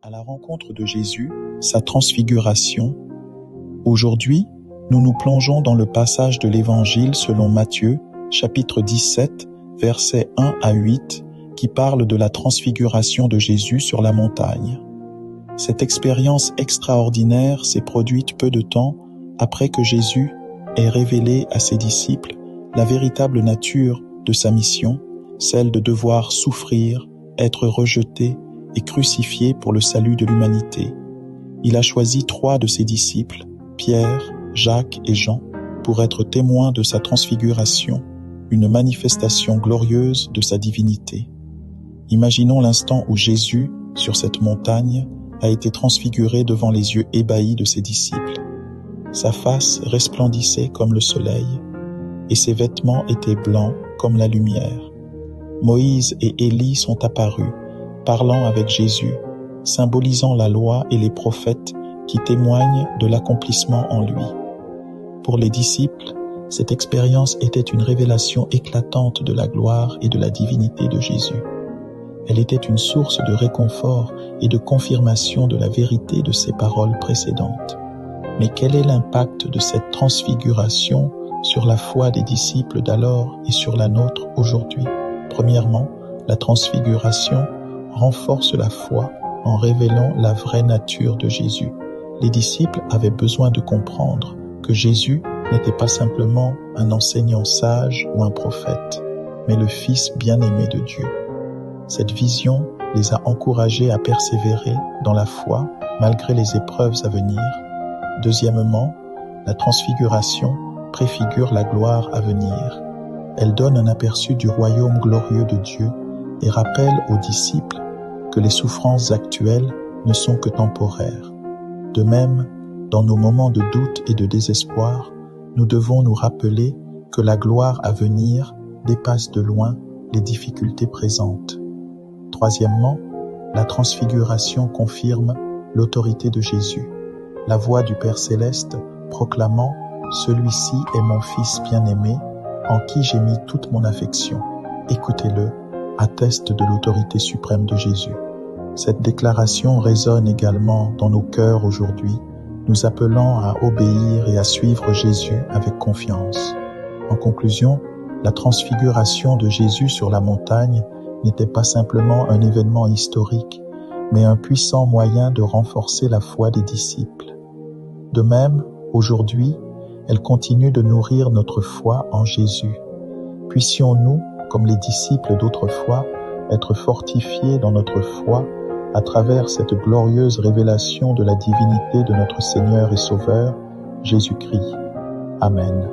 à la rencontre de Jésus, sa transfiguration. Aujourd'hui, nous nous plongeons dans le passage de l'Évangile selon Matthieu, chapitre 17, versets 1 à 8, qui parle de la transfiguration de Jésus sur la montagne. Cette expérience extraordinaire s'est produite peu de temps après que Jésus ait révélé à ses disciples la véritable nature de sa mission, celle de devoir souffrir, être rejeté et crucifié pour le salut de l'humanité. Il a choisi 3 de ses disciples, Pierre, Jacques et Jean, pour être témoins de sa transfiguration, une manifestation glorieuse de sa divinité. Imaginons l'instant où Jésus, sur cette montagne, a été transfiguré devant les yeux ébahis de ses disciples. Sa face resplendissait comme le soleil, et ses vêtements étaient blancs comme la lumière. Moïse et Élie sont apparus, parlant avec Jésus, symbolisant la loi et les prophètes qui témoignent de l'accomplissement en lui. Pour les disciples, cette expérience était une révélation éclatante de la gloire et de la divinité de Jésus. Elle était une source de réconfort et de confirmation de la vérité de ses paroles précédentes. Mais quel est l'impact de cette transfiguration sur la foi des disciples d'alors et sur la nôtre aujourd'hui? Premièrement, la transfiguration renforce la foi en révélant la vraie nature de Jésus. Les disciples avaient besoin de comprendre que Jésus n'était pas simplement un enseignant sage ou un prophète, mais le Fils bien-aimé de Dieu. Cette vision les a encouragés à persévérer dans la foi malgré les épreuves à venir. Deuxièmement, la transfiguration préfigure la gloire à venir. Elle donne un aperçu du royaume glorieux de Dieu et rappelle aux disciples que les souffrances actuelles ne sont que temporaires. De même, dans nos moments de doute et de désespoir, nous devons nous rappeler que la gloire à venir dépasse de loin les difficultés présentes. Troisièmement, la transfiguration confirme l'autorité de Jésus. La voix du Père Céleste proclamant « Celui-ci est mon Fils bien-aimé, en qui j'ai mis toute mon affection. Écoutez-le » atteste de l'autorité suprême de Jésus. Cette déclaration résonne également dans nos cœurs aujourd'hui, nous appelant à obéir et à suivre Jésus avec confiance. En conclusion, la transfiguration de Jésus sur la montagne n'était pas simplement un événement historique, mais un puissant moyen de renforcer la foi des disciples. De même, aujourd'hui, elle continue de nourrir notre foi en Jésus. Puissions-nous, comme les disciples d'autrefois, être fortifiés dans notre foi à travers cette glorieuse révélation de la divinité de notre Seigneur et Sauveur, Jésus-Christ. Amen.